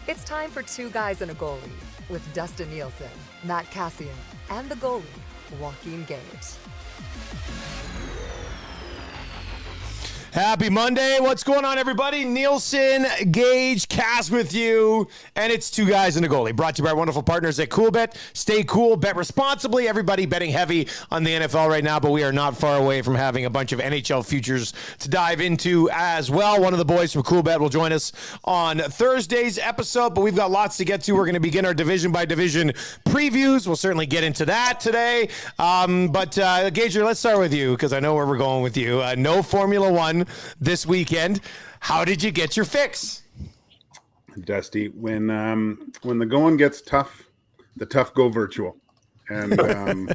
It's time for Two Guys and a Goalie with Dustin Nielsen, Matt Cassian, and the goalie, Joaquin Gage. Happy Monday. What's going on, everybody? Nielsen, Gage, Cass with you. And it's Two Guys and a Goalie, brought to you by our wonderful partners at CoolBet. Stay cool, bet responsibly. Everybody betting heavy on the NFL right now, but we are not far away from having a bunch of NHL futures to dive into as well. One of the boys from CoolBet will join us on Thursday's episode, but we've got lots to get to. We're going to begin our division by division previews. We'll certainly get into that today. But Gager, let's start with you because I know where we're going with you. No Formula One this weekend. How did you get your fix? Dusty, when the going gets tough, the tough go virtual. And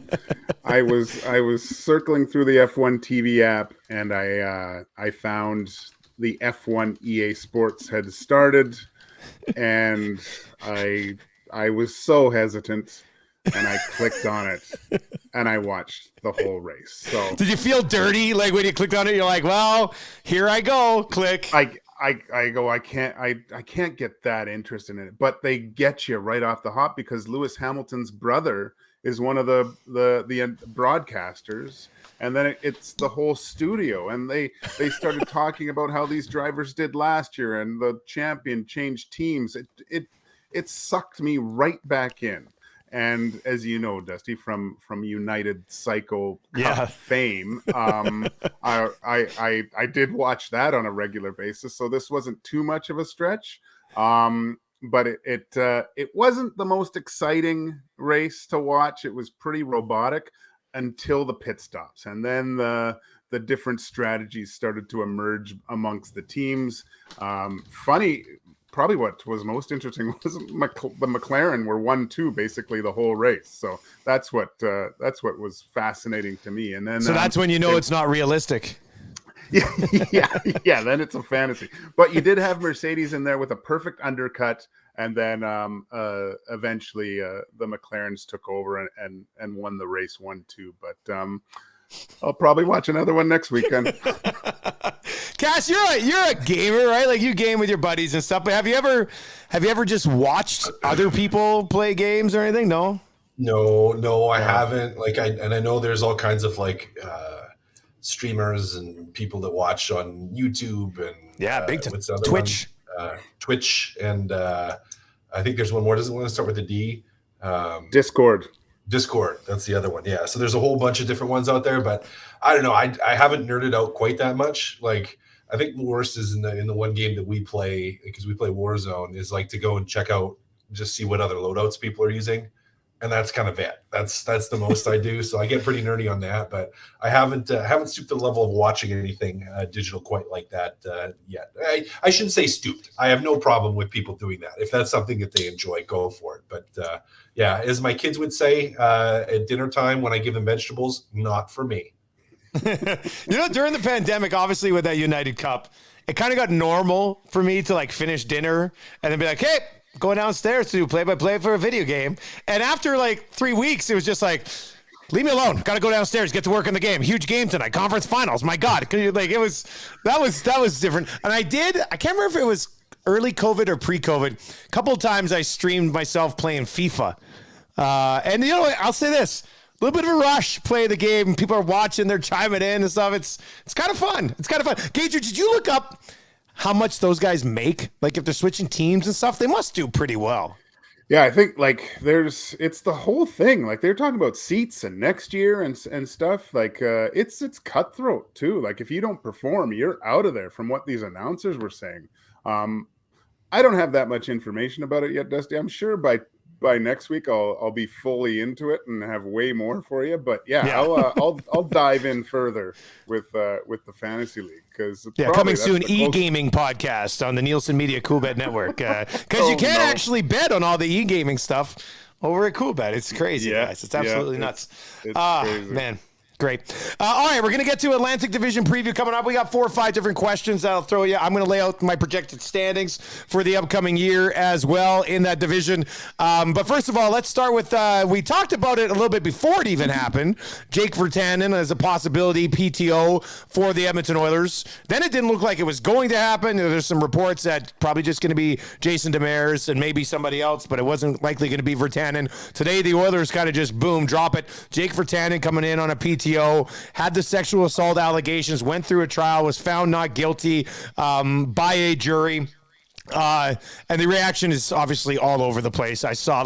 I was circling through the F1 TV app, and I found the F1 EA Sports had started, and I was so hesitant, and I clicked on it, and I watched the whole race. So did you feel dirty? Like when you clicked on it, you're like, well, here I go. Click. I go, I can't get that interested in it. But they get you right off the hop because Lewis Hamilton's brother is one of the broadcasters. And then it's the whole studio. And they started talking about how these drivers did last year and the champion changed teams. It sucked me right back in. And as you know, Dusty, from United Cycle Cup fame, I did watch that on a regular basis. So this wasn't too much of a stretch, but it wasn't the most exciting race to watch. It was pretty robotic until the pit stops, and then the different strategies started to emerge amongst the teams. Funny. Probably what was most interesting was the McLaren were 1-2 basically the whole race. So that's what was fascinating to me. And then that's when you know it's not realistic. Yeah. Then it's a fantasy. But you did have Mercedes in there with a perfect undercut, and then eventually the McLarens took over and won the race 1-2. But I'll probably watch another one next weekend. Cass, you're a gamer, right? Like you game with your buddies and stuff. But have you ever just watched other people play games or anything? No, I haven't. I know there's all kinds of streamers and people that watch on YouTube and big Twitch. Twitch, and I think there's one more. Does it want to start with a D? Discord, that's the other one. Yeah, so there's a whole bunch of different ones out there, but I don't know. I haven't nerded out quite that much. Like I think the worst is in the one game that we play, because we play Warzone, is like to go and check out, just see what other loadouts people are using, and that's kind of it. That's the most I do. So I get pretty nerdy on that, but I haven't stooped to the level of watching anything digital quite like that yet. I shouldn't say stooped. I have no problem with people doing that. If that's something that they enjoy, go for it. But as my kids would say at dinner time when I give them vegetables, not for me. During the pandemic, obviously with that United Cup, it kind of got normal for me to like finish dinner and then be like, hey, going downstairs to do play-by-play for a video game. And after like 3 weeks, it was just like, leave me alone. Got to go downstairs, get to work on the game. Huge game tonight, conference finals. My God, that was different. And I can't remember if it was early COVID or pre-COVID. A couple of times I streamed myself playing FIFA. And I'll say this. A little bit of a rush, play the game. People are watching, they're chiming in and stuff. It's kind of fun. Gager, did you look up how much those guys make? Like if they're switching teams and stuff, they must do pretty well. Yeah, I think it's the whole thing. Like they're talking about seats and next year and stuff. Like it's cutthroat too. Like if you don't perform, you're out of there, from what these announcers were saying. I don't have that much information about it yet, Dusty. I'm sure by next week I'll be fully into it and have way more for you. But I'll dive in further with the fantasy league, because coming soon, e-gaming podcast on the Nielsen Media CoolBet Network, because you can't actually bet on all the e-gaming stuff over at CoolBet. It's crazy, guys. It's absolutely nuts. It's crazy. Man. Great. All right, we're going to get to Atlantic Division preview coming up. We got 4 or 5 different questions that I'll throw you. I'm going to lay out my projected standings for the upcoming year as well in that division. But first of all, let's start with, we talked about it a little bit before it even happened. Jake Virtanen as a possibility PTO for the Edmonton Oilers. Then it didn't look like it was going to happen. There's some reports that probably just going to be Jason Demers and maybe somebody else, but it wasn't likely going to be Virtanen. Today, the Oilers kind of just, boom, drop it. Jake Virtanen coming in on a PTO. Had the sexual assault allegations, went through a trial, was found not guilty by a jury. And the reaction is obviously all over the place. I saw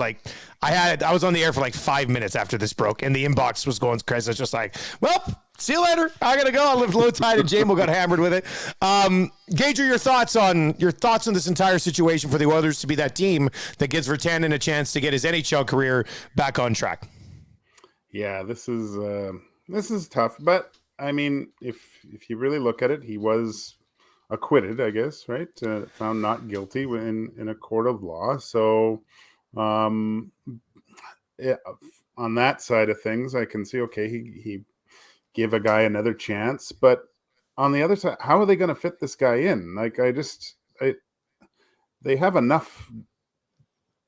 I was on the air for 5 minutes after this broke, and the inbox was going crazy. I was just like, well, see you later. I gotta go. I live low tide, and JMO got hammered with it. Gager, your thoughts on this entire situation for the Oilers to be that team that gives Virtanen a chance to get his NHL career back on track. Yeah, this is tough, but I mean, if you really look at it, he was acquitted, I guess, right? Found not guilty in a court of law. So, on that side of things, I can see, okay, he gave a guy another chance, but on the other side, how are they going to fit this guy in? They have enough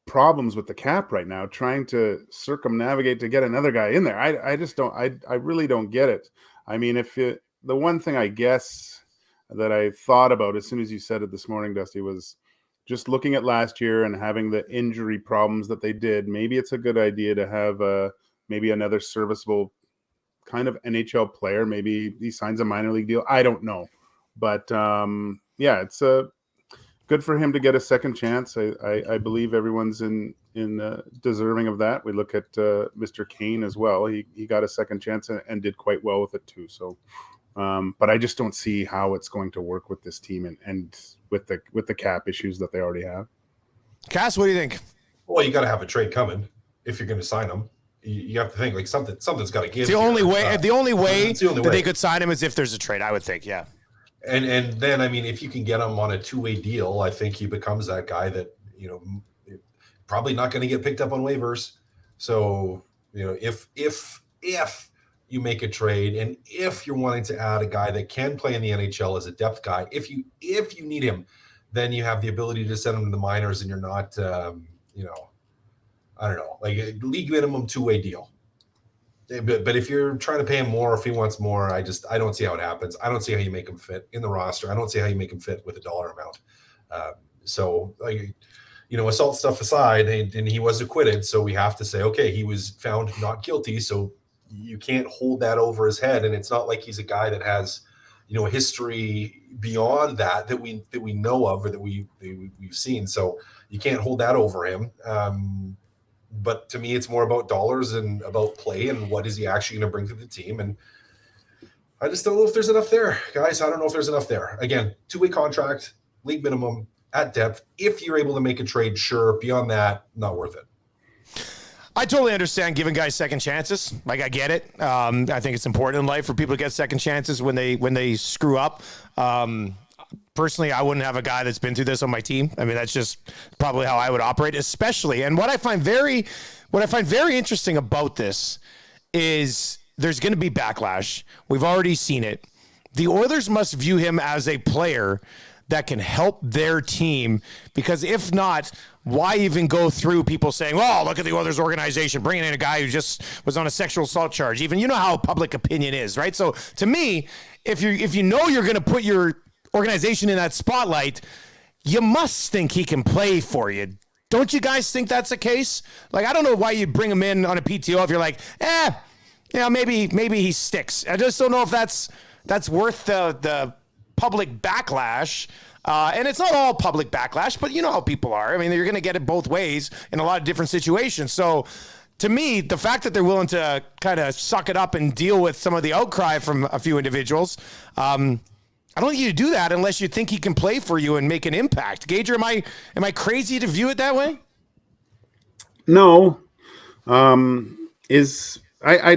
problems with the cap right now, trying to circumnavigate to get another guy in there. I really don't get it. I mean, the one thing I guess that I thought about as soon as you said it this morning, Dusty, was just looking at last year and having the injury problems that they did. Maybe it's a good idea to have maybe another serviceable kind of NHL player. Maybe he signs a minor league deal. I don't know, but yeah, it's good for him to get a second chance. I believe everyone's in deserving of that. We look at Mr. Kane as well. He got a second chance and did quite well with it too. So, but I just don't see how it's going to work with this team and with the cap issues that they already have. Cass, what do you think? Well, you got to have a trade coming if you're going to sign him. You have to think something's got to give. The only way that they could sign him is if there's a trade, I would think. Yeah. And then, I mean, if you can get him on a two-way deal, I think he becomes that guy that, probably not going to get picked up on waivers. So, if you make a trade and if you're wanting to add a guy that can play in the NHL as a depth guy, if you need him, then you have the ability to send him to the minors and you're not, I don't know, like a league minimum two-way deal. But if you're trying to pay him more, if he wants more, I don't see how it happens. I don't see how you make him fit in the roster. I don't see how you make him fit with a dollar amount. So, assault stuff aside, and he was acquitted. So we have to say, okay, he was found not guilty. So you can't hold that over his head. And it's not like he's a guy that has, a history beyond that we know of or that we've seen. So you can't hold that over him. But to me, it's more about dollars and about play and what is he actually going to bring to the team. And I just don't know if there's enough there, guys. I don't know if there's enough there. Again, two-way contract, league minimum, at depth. If you're able to make a trade, sure. Beyond that, not worth it. I totally understand giving guys second chances. Like, I get it. I think it's important in life for people to get second chances when they screw up. Personally, I wouldn't have a guy that's been through this on my team. I mean, that's just probably how I would operate, especially. And what I find very interesting about this is there's going to be backlash. We've already seen it. The Oilers must view him as a player that can help their team, because if not, why even go through people saying, "Oh, look at the Oilers organization bringing in a guy who just was on a sexual assault charge." Even how public opinion is, right? So to me, if you know you're going to put your organization in that spotlight, you must think he can play for you. Don't you guys think that's the case? Like, I don't know why you bring him in on a PTO if you're like, maybe he sticks. I just don't know if that's worth the public backlash. And it's not all public backlash, but you know how people are. I mean, you're going to get it both ways in a lot of different situations. So to me, the fact that they're willing to kind of suck it up and deal with some of the outcry from a few individuals, I don't think you do that unless you think he can play for you and make an impact. Gager, am I crazy to view it that way? No. I'd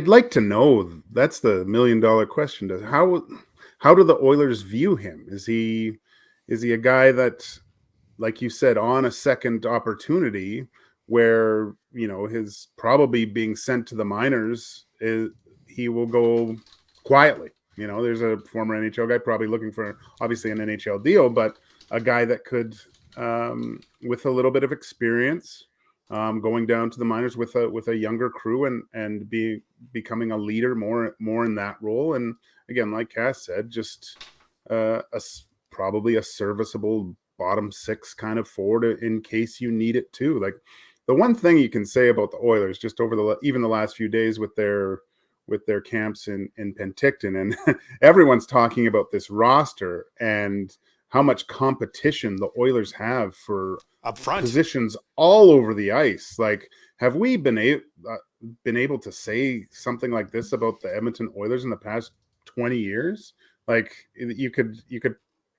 like to know. That's the $1 million question. How do the Oilers view him? Is he a guy that, like you said, on a second opportunity where his probably being sent to the minors he will go quietly. You know, there's a former NHL guy probably looking for obviously an NHL deal, but a guy that could, with a little bit of experience, going down to the minors with a younger crew and becoming a leader more in that role. And again, like Cass said, just probably a serviceable bottom six kind of forward in case you need it too. Like the one thing you can say about the Oilers just over even the last few days with their camps in Penticton, and everyone's talking about this roster and how much competition the Oilers have for up front positions all over the ice. Like, have we been able to say something like this about the Edmonton Oilers in the past 20 years? Like, you could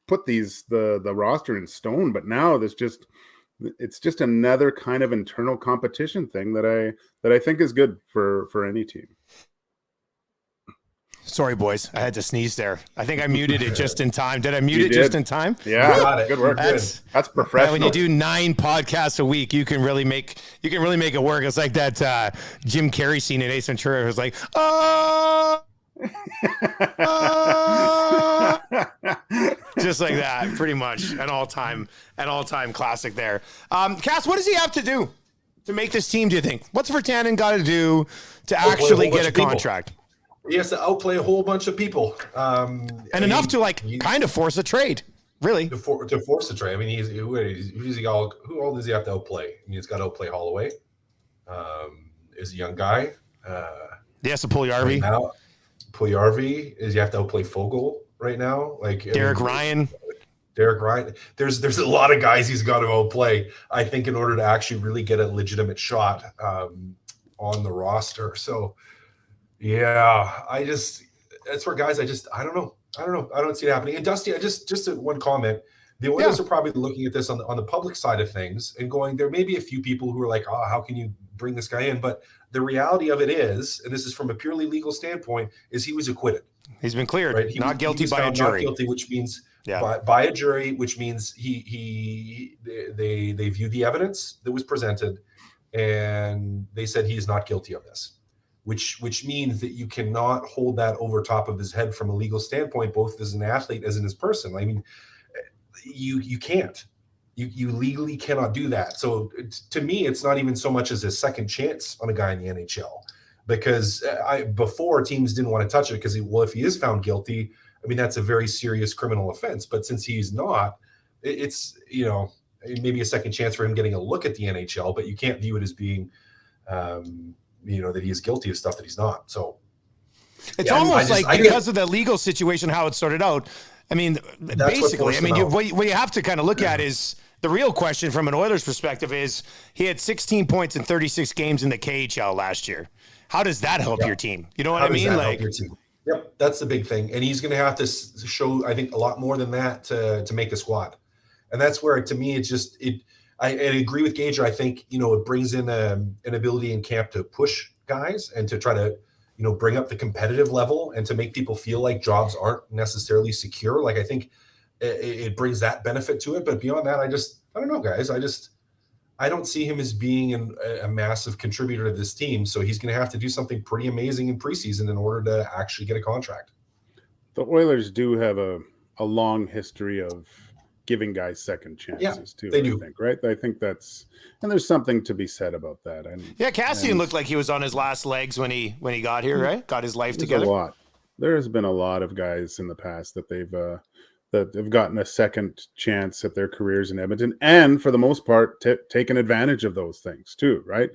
put the roster in stone, but now it's just another kind of internal competition thing that I think is good for any team. Sorry, boys. I had to sneeze there. I think I muted it just in time. Did I mute it just in time? Yeah, got it. Good work. That's professional. When you do 9 podcasts a week, you can really make it work. It's like that Jim Carrey scene in Ace Ventura. It was like, just like that, pretty much. An all-time classic there. Cass, what does he have to do to make this team, do you think? What's Virtanen got to do to actually get a contract? He has to outplay a whole bunch of people, and enough to kind of force a trade, really. To force a trade. I mean, who all does he have to outplay? I mean, he's got to outplay Holloway. Is a young guy. He has to pull Yarvi. Puljujarvi is you have to outplay Fogel right now. Like Derek Ryan. There's a lot of guys he's got to outplay, I think, in order to actually really get a legitimate shot on the roster. So. Yeah, that's where guys, I don't know. I don't see it happening. And Dusty, just one comment. The Oilers are probably looking at this on the public side of things and going, there may be a few people who are like, oh, how can you bring this guy in? But the reality of it is, and this is from a purely legal standpoint, is he was acquitted. He's been cleared. Right? Not guilty by a jury. Not guilty, which means by a jury, which means they viewed the evidence that was presented and they said he is not guilty of this. Which means that you cannot hold that over top of his head from a legal standpoint, both as an athlete as in his person. I mean, you can't. You legally cannot do that. So to me, it's not even so much as a second chance on a guy in the NHL, because before teams didn't want to touch it because if he is found guilty, I mean that's a very serious criminal offense. But since he's not, it's maybe a second chance for him getting a look at the NHL, but you can't view it as being. That he is guilty of stuff that he's not. So it's almost because of the legal situation, how it started out. I mean, basically, what you have to kind of look at is the real question from an Oilers perspective is he had 16 points in 36 games in the KHL last year. How does that help your team? You know what I mean? Yep, that's the big thing. And he's going to have to show, I think, a lot more than that to make the squad. And that's where, to me, I agree with Gager. I think, it brings in an ability in camp to push guys and to try to, bring up the competitive level and to make people feel like jobs aren't necessarily secure. Like, I think it brings that benefit to it. But beyond that, I don't know, guys. I don't see him as being a massive contributor to this team. So he's going to have to do something pretty amazing in preseason in order to actually get a contract. The Oilers do have a long history of giving guys second chances too. They do. I think, right? I think and there's something to be said about that. Cassian looked like he was on his last legs when he got here, right? Got his life together. A lot. There has been a lot of guys in the past that that have gotten a second chance at their careers in Edmonton, and for the most part, taken advantage of those things too, right?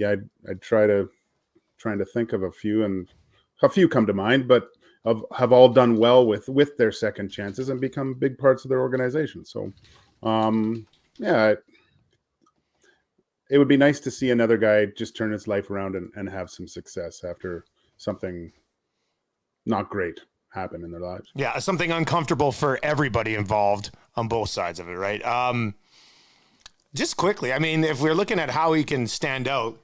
I'd trying to think of a few, and a few come to mind, but have all done well with their second chances and become big parts of their organization. So, it would be nice to see another guy just turn his life around and have some success after something not great happen in their lives. Yeah, something uncomfortable for everybody involved on both sides of it, right? Just quickly, I mean, if we're looking at how he can stand out,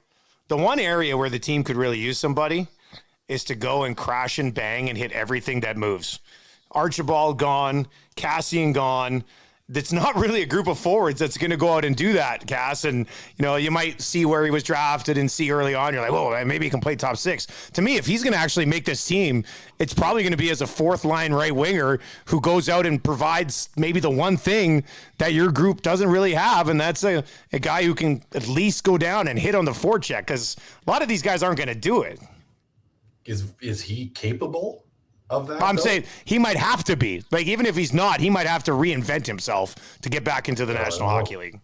the one area where the team could really use somebody is to go and crash and bang and hit everything that moves. Archibald gone, Cassian gone, That's not really a group of forwards that's going to go out and do that, Cass. And, you might see where he was drafted and see early on. You're like, whoa, maybe he can play top 6. To me, if he's going to actually make this team, it's probably going to be as a 4th line right winger who goes out and provides maybe the one thing that your group doesn't really have. And that's a guy who can at least go down and hit on the forecheck, because a lot of these guys aren't going to do it. Is he capable of that? I'm saying he might have to be. Like, even if he's not, he might have to reinvent himself to get back into the National Hockey League.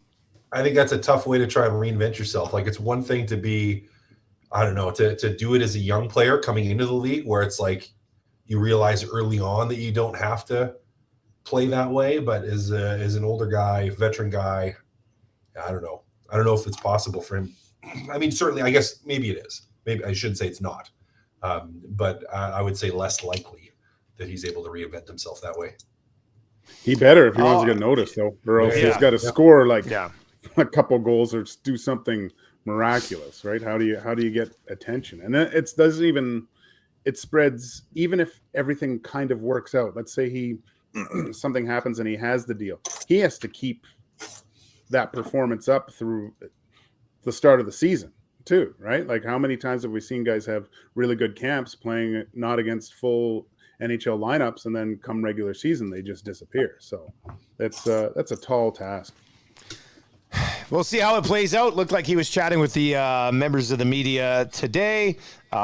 I think that's a tough way to try and reinvent yourself. Like, it's one thing to be, I don't know, to do it as a young player coming into the league, where it's like you realize early on that you don't have to play that way. But as an older guy, veteran guy, I don't know. I don't know if it's possible for him. I mean, certainly, I guess maybe it is. Maybe I should say it's not. But I would say less likely that he's able to reinvent himself that way. He better if he wants to get noticed, though, or else he's got to score a couple goals or do something miraculous, right? How do you get attention? And then it spreads, even if everything kind of works out. Let's say something happens and he has the deal. He has to keep that performance up through the start of the season too, right? Like, how many times have we seen guys have really good camps playing not against full NHL lineups, and then come regular season they just disappear? So that's a tall task. We'll see how it plays out. Looked like he was chatting with the members of the media today.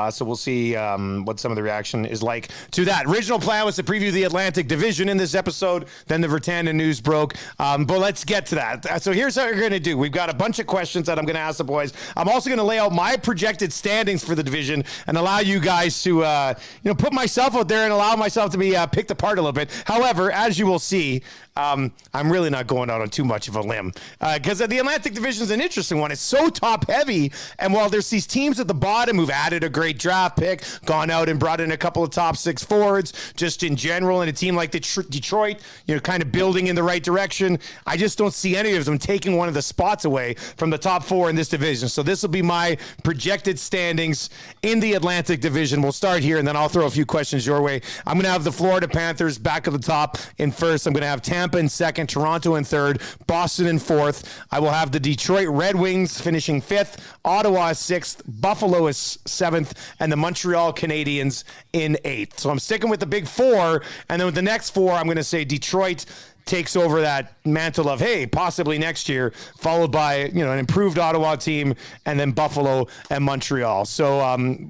So we'll see what some of the reaction is like to that. Original plan was to preview the Atlantic Division in this episode. Then the Virtanen news broke. But let's get to that. So here's how we're going to do. We've got a bunch of questions that I'm going to ask the boys. I'm also going to lay out my projected standings for the division and allow you guys to put myself out there and allow myself to be picked apart a little bit. However, as you will see, I'm really not going out on too much of a limb, because the Atlantic Division is an interesting one. It's so top heavy, and while there's these teams at the bottom who've added a great draft pick, gone out and brought in a couple of top 6 forwards, just in general, and a team like Detroit, kind of building in the right direction, I just don't see any of them taking one of the spots away from the top 4 in this division. So this will be my projected standings in the Atlantic Division. We'll start here, and then I'll throw a few questions your way. I'm going to have the Florida Panthers back at the top in first. I'm going to have Tampa in second, Toronto in third, Boston in fourth. I will have the Detroit Red Wings finishing 5th, Ottawa is 6th, Buffalo is 7th, and the Montreal Canadiens in 8th. So I'm sticking with the big 4, and then with the next 4, I'm going to say Detroit takes over that mantle of, hey, possibly next year, followed by, an improved Ottawa team, and then Buffalo and Montreal. So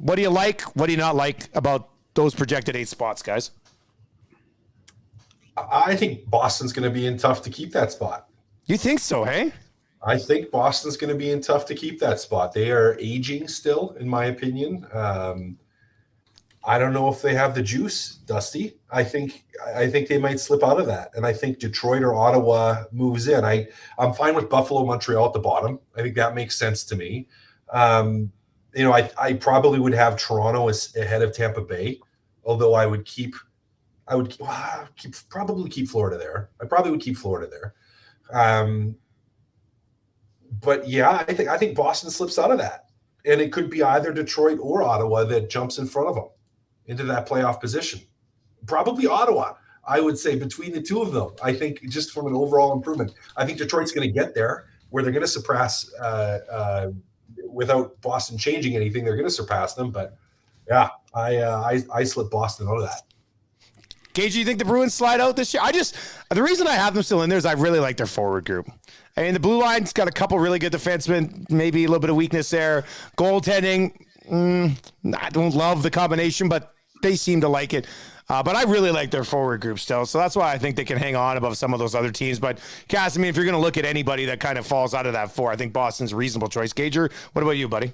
what do you like? What do you not like about those projected 8 spots, guys? I think Boston's going to be in tough to keep that spot. You think so, hey? I think Boston's going to be in tough to keep that spot. They are aging still, in my opinion. I don't know if they have the juice, Dusty. I think they might slip out of that, and I think Detroit or Ottawa moves in. I'm fine with Buffalo, Montreal at the bottom. I think that makes sense to me. I probably would have Toronto ahead of Tampa Bay, although I would probably keep Florida there. I probably would keep Florida there. But yeah, I think Boston slips out of that, and it could be either Detroit or Ottawa that jumps in front of them into that playoff position. Probably Ottawa, I would say, between the two of them. I think just from an overall improvement, I think Detroit's going to get there where they're going to surpass without Boston changing anything. They're going to surpass them, but yeah, I slip Boston out of that. Gage, do you think the Bruins slide out this year? The reason I have them still in there is I really like their forward group. I mean, the blue line's got a couple really good defensemen, maybe a little bit of weakness there. Goaltending, I don't love the combination, but they seem to like it. But I really like their forward group still, so that's why I think they can hang on above some of those other teams. But, Cass, if you're going to look at anybody that kind of falls out of that 4, I think Boston's a reasonable choice. Gager, what about you, buddy?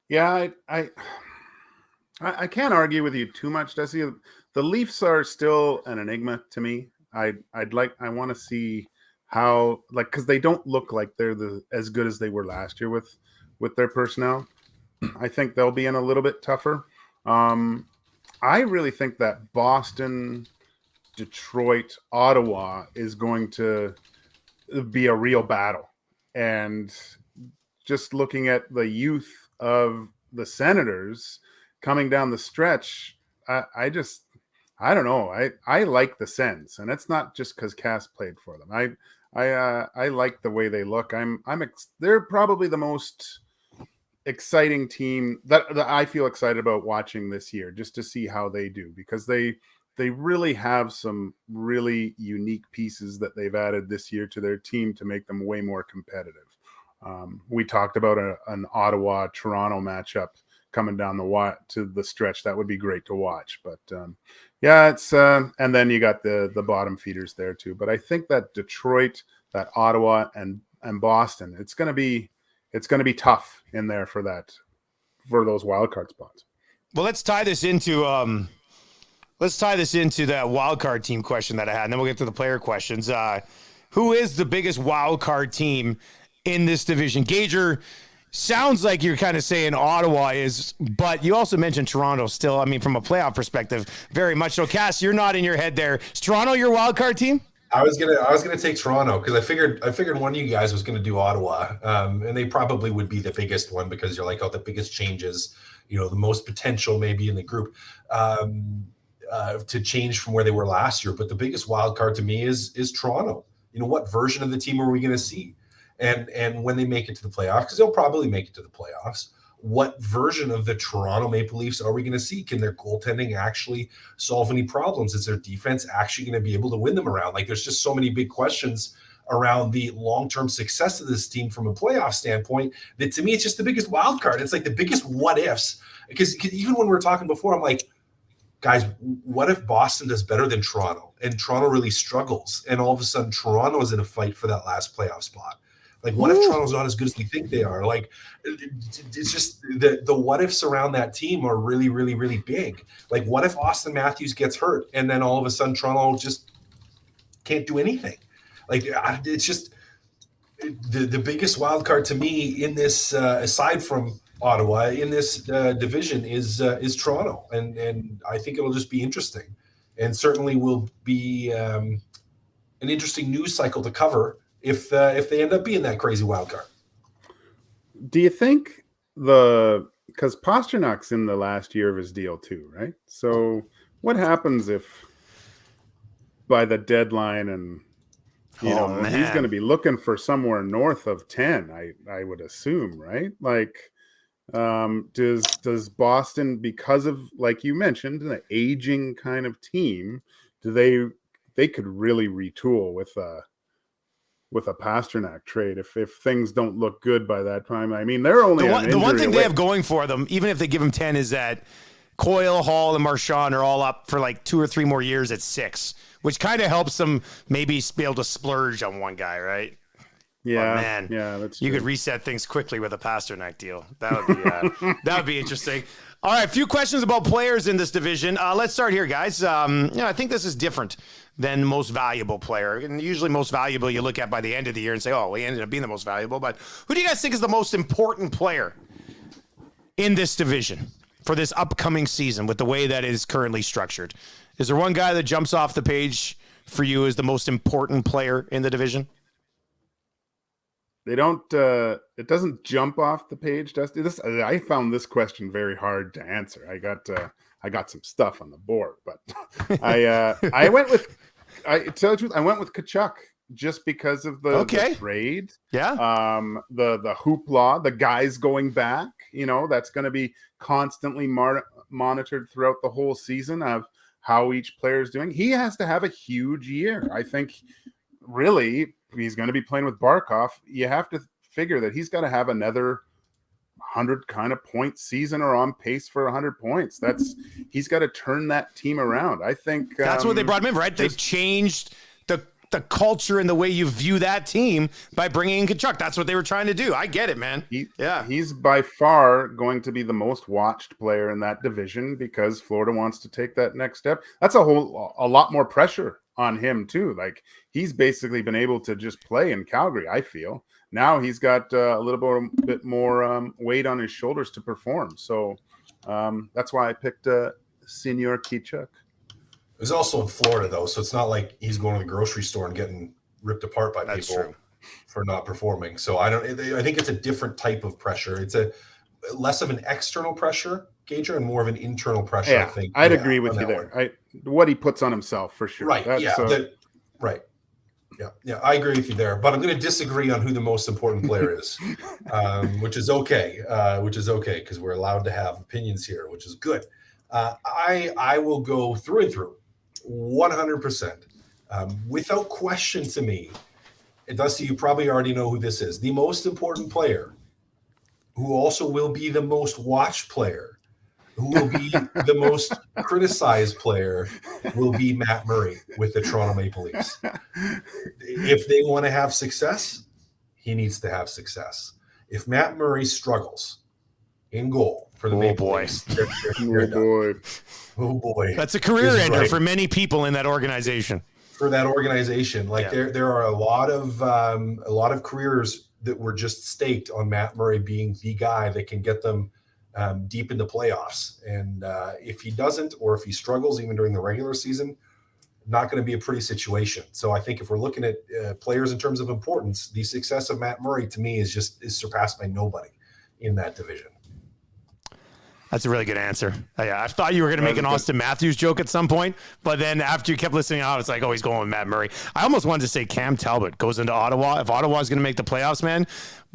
Yeah, I can't argue with you too much, Desi. The Leafs are still an enigma to me. I want to see how, because they don't look like they're as good as they were last year with their personnel. I think they'll be in a little bit tougher. I really think that Boston, Detroit, Ottawa is going to be a real battle. And just looking at the youth of the Senators coming down the stretch, I don't know. I like the Sens, and it's not just because Cass played for them. I like the way they look. They're probably the most exciting team that I feel excited about watching this year, just to see how they do, because they really have some really unique pieces that they've added this year to their team to make them way more competitive. We talked about an Ottawa-Toronto matchup coming down to the stretch. That would be great to watch. But yeah, it's and then you got the bottom feeders there too. But I think that Detroit, that Ottawa, and Boston, it's going to be tough in there for those wild card spots. Well, let's tie this into that wild card team question that I had, and then we'll get to the player questions. Who is the biggest wild card team in this division? Gager, sounds like you're kind of saying Ottawa is, but you also mentioned Toronto still. I mean, from a playoff perspective, very much so. Cass, you're nodding your head there. Is Toronto your wild card team? I was gonna take Toronto because I figured one of you guys was gonna do Ottawa, and they probably would be the biggest one because you're like, oh, the biggest changes, the most potential maybe in the group to change from where they were last year. But the biggest wild card to me is Toronto. What version of the team are we gonna see? And when they make it to the playoffs, because they'll probably make it to the playoffs, what version of the Toronto Maple Leafs are we going to see? Can their goaltending actually solve any problems? Is their defense actually going to be able to win them around? Like, there's just so many big questions around the long-term success of this team from a playoff standpoint that, to me, it's just the biggest wild card. It's like the biggest what ifs. Because even when we were talking before, I'm like, guys, what if Boston does better than Toronto and Toronto really struggles, and all of a sudden Toronto is in a fight for that last playoff spot? Like, what if Toronto's not as good as we think they are? Like, it's just the what ifs around that team are really, really, really big. Like, what if Austin Matthews gets hurt and then all of a sudden Toronto just can't do anything? Like, it's just the biggest wild card to me in this, aside from Ottawa, in this division is Toronto, and I think it'll just be interesting, and certainly will be an interesting news cycle to cover if they end up being that crazy wild card. Do you think because Pasternak's in the last year of his deal too, right? So what happens if by the deadline and he's going to be looking for somewhere north of 10, I would assume, right? Like, does Boston, because of, like you mentioned, the aging kind of team, do they could really retool with a Pasternak trade if things don't look good by that time? I mean, they're only the one thing they have going for them, even if they give him 10, is that Coyle, Hall, and Marchand are all up for like 2 or 3 more years at 6, which kind of helps them maybe be able to splurge on one guy, right? Yeah, but man, yeah, that's you true. could reset things quickly with a Pasternak deal. That would be interesting. All right, a few questions about players in this division. Let's start here, guys. I think this is different than most valuable player. And usually most valuable you look at by the end of the year and say, oh, well, he ended up being the most valuable. But who do you guys think is the most important player in this division for this upcoming season with the way that is currently structured? Is there one guy that jumps off the page for you as the most important player in the division? They don't. It doesn't jump off the page, Dusty. I found this question very hard to answer. I got some stuff on the board, but I went with. To tell the truth, I went with Tkachuk just because of the trade. Yeah. The hoopla, the guys going back. That's going to be constantly monitored throughout the whole season of how each player is doing. He has to have a huge year. I think, really. He's going to be playing with Barkov. You have to figure that he's got to have another 100 kind of point season or on pace for 100 points. He's got to turn that team around. I think that's what they brought him in, right? They've changed the culture and the way you view that team by bringing in Tkachuk. That's what they were trying to do. I get it, man. He's by far going to be the most watched player in that division because Florida wants to take that next step. That's a lot more pressure on him too. Like, he's basically been able to just play in Calgary, I feel. Now he's got a little bit more weight on his shoulders to perform. So that's why I picked Senior Tkachuk. It was also in Florida, though, so it's not like he's going to the grocery store and getting ripped apart by people for not performing. So I think it's a different type of pressure. It's a less of an external pressure Gager, and more of an internal pressure. I think I'd agree with you there. What he puts on himself for sure. Right. Right. Yeah, I agree with you there, but I'm going to disagree on who the most important player is, which is okay. Because we're allowed to have opinions here, which is good. I will go through and through, 100%, without question. To me, and Dusty, you probably already know who this is. The most important player, who also will be the most watched player, who will be the most criticized player, will be Matt Murray with the Toronto Maple Leafs. If they want to have success, he needs to have success. If Matt Murray struggles in goal for the Maple Leafs, they're done. Oh boy, that's a career ender for many people in that organization. For that organization, there are a lot of careers that were just staked on Matt Murray being the guy that can get them deep in the playoffs. And if he doesn't, or if he struggles even during the regular season, not going to be a pretty situation. So I think if we're looking at players in terms of importance, the success of Matt Murray to me is surpassed by nobody in that division. That's a really good answer. I thought you were going to make an Austin Matthews joke at some point, but then after you kept listening out, it's like, oh, he's going with Matt Murray. I almost wanted to say Cam Talbot goes into Ottawa. If Ottawa's going to make the playoffs, man,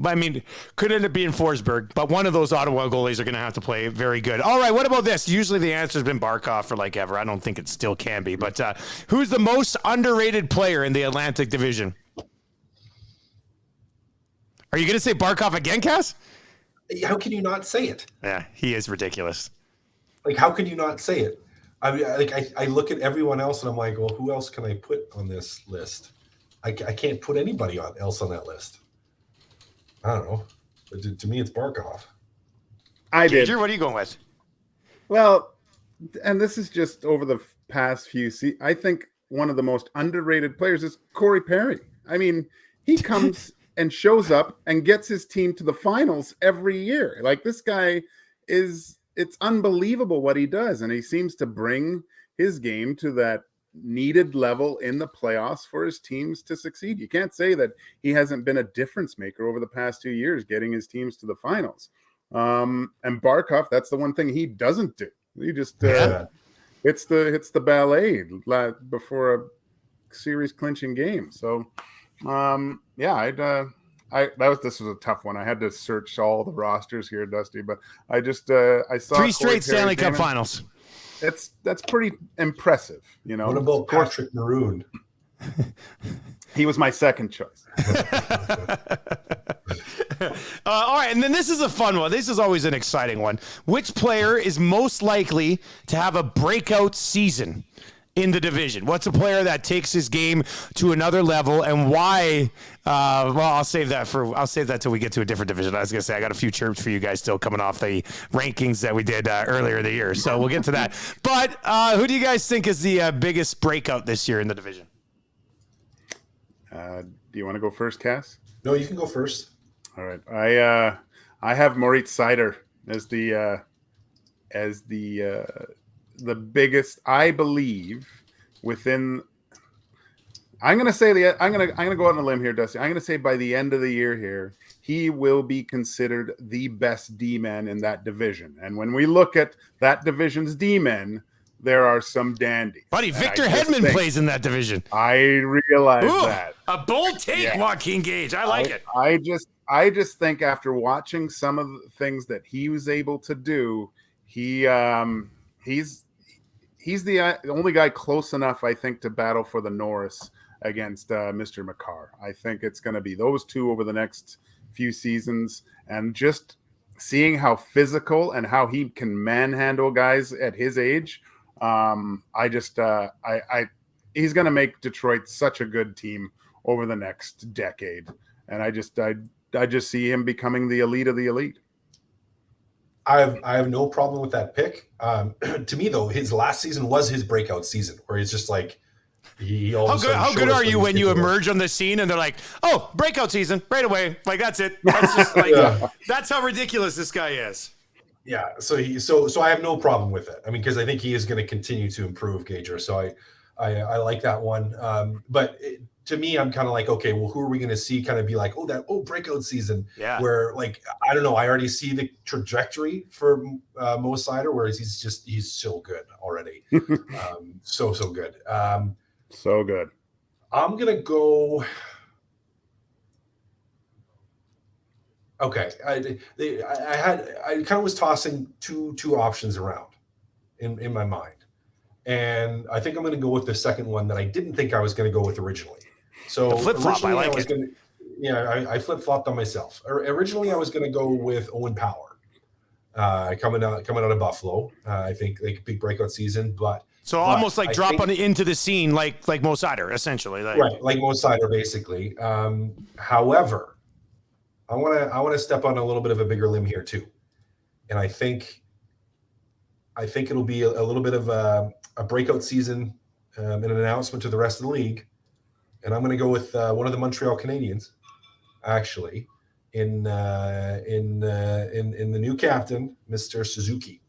I mean, could end up being Forsberg, but one of those Ottawa goalies are going to have to play very good. All right, what about this? Usually the answer's been Barkov for like ever. I don't think it still can be, but who's the most underrated player in the Atlantic Division? Are you going to say Barkov again, Cass? How can you not say it? Yeah, he is ridiculous. Like, how can you not say it? I mean, I look at everyone else and I'm like, well, who else can I put on this list? I can't put anybody else on that list. I don't know. But to me, it's Barkov. Gager, what are you going with? Well, and this is just over the past few seasons. I think one of the most underrated players is Corey Perry. I mean, he comes and shows up and gets his team to the finals every year. Like, this guy it's unbelievable what he does. And he seems to bring his game to that needed level in the playoffs for his teams to succeed. You can't say that he hasn't been a difference maker over the past 2 years, getting his teams to the finals. And Barkov, that's the one thing he doesn't do. He just hits the ballet before a series clinching game. So this was a tough one. I had to search all the rosters here, Dusty, but I saw 3 straight Stanley Cup finals. That's pretty impressive, you know. What about Patrick Maroon? He was my second choice. All right, and then this is a fun one. This is always an exciting one. Which player is most likely to have a breakout season in the division? What's a player that takes his game to another level, and why? I'll save that till we get to a different division. I was gonna say I got a few chirps for you guys still coming off the rankings that we did earlier in the year, so we'll get to that. But who do you guys think is the biggest breakout this year in the division? Do you want to go first, Cass? No, you can go first. All right, I have Moritz Seider as the biggest, I believe, within. I'm gonna go out on a limb here, Dusty. I'm gonna say by the end of the year here, he will be considered the best D-man in that division. And when we look at that division's D-men, there are some dandies. Buddy, Victor Hedman plays in that division. I realize that. A bold take, Joaquin Gage. I like it. I just think after watching some of the things that he was able to do, he's the only guy close enough, I think, to battle for the Norris against Mr. Makar. I think it's going to be those two over the next few seasons, and just seeing how physical and how he can manhandle guys at his age. He's going to make Detroit such a good team over the next decade, and I just see him becoming the elite of the elite. I have no problem with that pick. To me, though, his last season was his breakout season, where he's just like, how good are you when you emerge on the scene and they're like, oh, breakout season right away? Like, that's it. That's just like, that's how ridiculous this guy is. Yeah. So I have no problem with it. I mean, because I think he is going to continue to improve, Gager. So I like that one. But to me, I'm kind of like, okay, well, who are we going to see kind of be like, breakout season? Yeah. Where like, I don't know, I already see the trajectory for Mo Seider, where he's so good already. So good. So good. I'm going to go. Okay. I kind of was tossing two options around in my mind. And I think I'm going to go with the second one that I didn't think I was going to go with originally. So flip-flop, I like it. I flip-flopped on myself. Originally, I was going to go with Owen Power, coming out of Buffalo. I think like big breakout season, but almost like into the scene like Mo Seider, essentially. Right, like Mo Seider, basically. However, I want to step on a little bit of a bigger limb here too, and I think it'll be a little bit of a breakout season and an announcement to the rest of the league. And I'm going to go with one of the Montreal Canadiens, actually, in the new captain, Mr. Suzuki,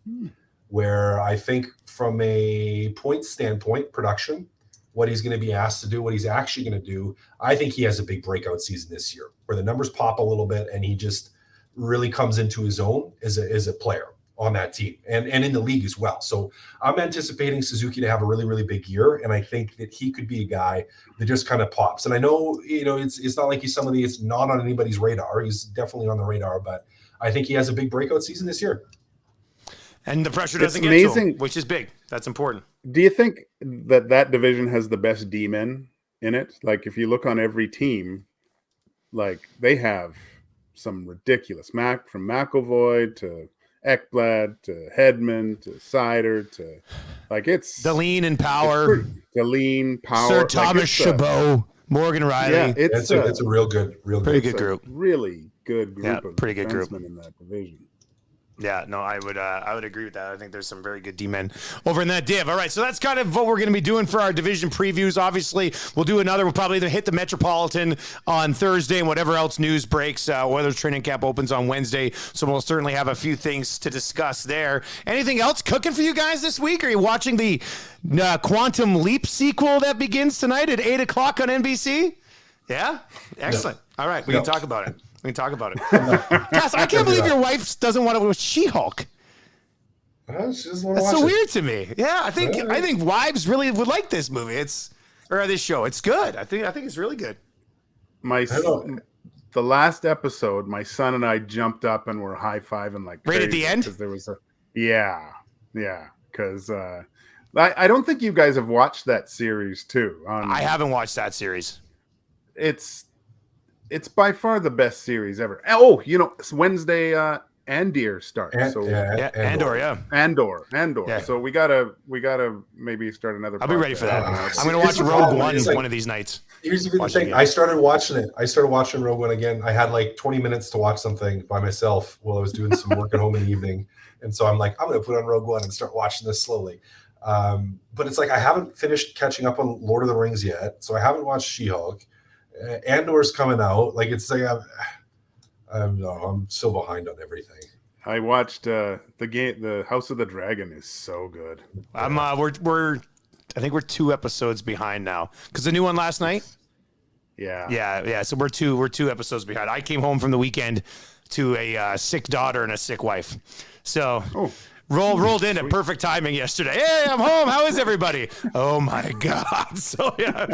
where I think from a point standpoint, production, what he's going to be asked to do, what he's actually going to do, I think he has a big breakout season this year, where the numbers pop a little bit and he just really comes into his own as a player on that team and in the league as well. So I'm anticipating Suzuki to have a really, really big year. And I think that he could be a guy that just kind of pops. And I know, it's not like he's somebody that's not on anybody's radar. He's definitely on the radar, but I think he has a big breakout season this year. And the pressure doesn't get to him, which is big. That's important. Do you think that division has the best D-men in it? Like if you look on every team, like they have some ridiculous from McAvoy to Ekblad to Hedman to Seider to like it's Deline and Power, Sir Thomas Chabot, Morgan Riley. Yeah, it's a real good group. Really good group. Yeah, pretty good group in that division. Yeah, no, I would agree with that. I think there's some very good D-men over in that div. All right, so that's kind of what we're going to be doing for our division previews. Obviously, we'll do another. We'll probably either hit the Metropolitan on Thursday and whatever else news breaks. Oilers training camp opens on Wednesday, so we'll certainly have a few things to discuss there. Anything else cooking for you guys this week? Are you watching the Quantum Leap sequel that begins tonight at 8 o'clock on NBC? Yeah? Excellent. No. All right, we can talk about it. Cass, I can't believe your wife doesn't want to watch She-Hulk. She doesn't want to That's watch so it. weird to me. Yeah, I think wives really would like this movie. Or this show. It's good. I think it's really good. The last episode, my son and I jumped up and were high-fiving like right at the end? Because there was because I don't think you guys have watched that series too. I haven't watched that series. It's by far the best series ever. Oh, it's Wednesday Andor starts. Andor. Yeah. So we gotta maybe start another. I'll be ready for that. I'm gonna watch Rogue One one of these nights. Here's the thing. I started watching it. I started watching Rogue One again. I had like 20 minutes to watch something by myself while I was doing some work at home in the evening. And so I'm like, I'm gonna put on Rogue One and start watching this slowly. But it's like I haven't finished catching up on Lord of the Rings yet, so I haven't watched She-Hulk. Andor's coming out. Like it's like I'm so behind on everything. I watched the House of the Dragon is so good. I think we're 2 episodes behind now because the new one last night. Yeah. So we're two episodes behind. I came home from the weekend to a sick daughter and a sick wife, so. Rolled in at perfect timing yesterday. Hey, I'm home. How is everybody? Oh my God. So yeah,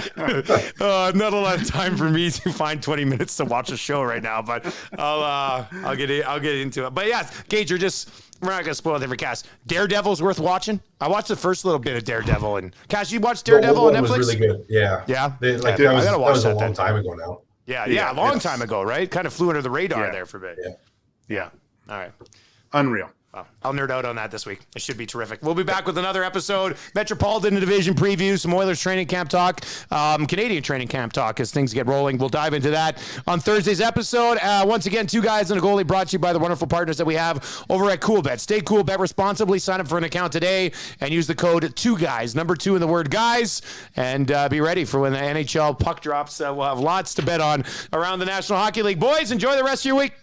not a lot of time for me to find 20 minutes to watch a show right now, but I'll get into it. But yeah, Gage, we're not gonna spoil it for Cass. Daredevil's worth watching. I watched the first little bit of Daredevil, and Cass, you watched Daredevil on Netflix? Was really good. Yeah. That was a long time ago now. Yeah, a long time ago, right? Kind of flew under the radar there for a bit. Yeah. All right. Unreal. I'll nerd out on that this week. It should be terrific. We'll be back with another episode. Metropolitan Division preview, some Oilers training camp talk, Canadian training camp talk as things get rolling. We'll dive into that on Thursday's episode. Once again, 2 Guys and a Goalie brought to you by the wonderful partners that we have over at CoolBet. Stay cool, bet responsibly. Sign up for an account today and use the code 2Guys, number 2 in the word guys, and be ready for when the NHL puck drops. We'll have lots to bet on around the National Hockey League. Boys, enjoy the rest of your week.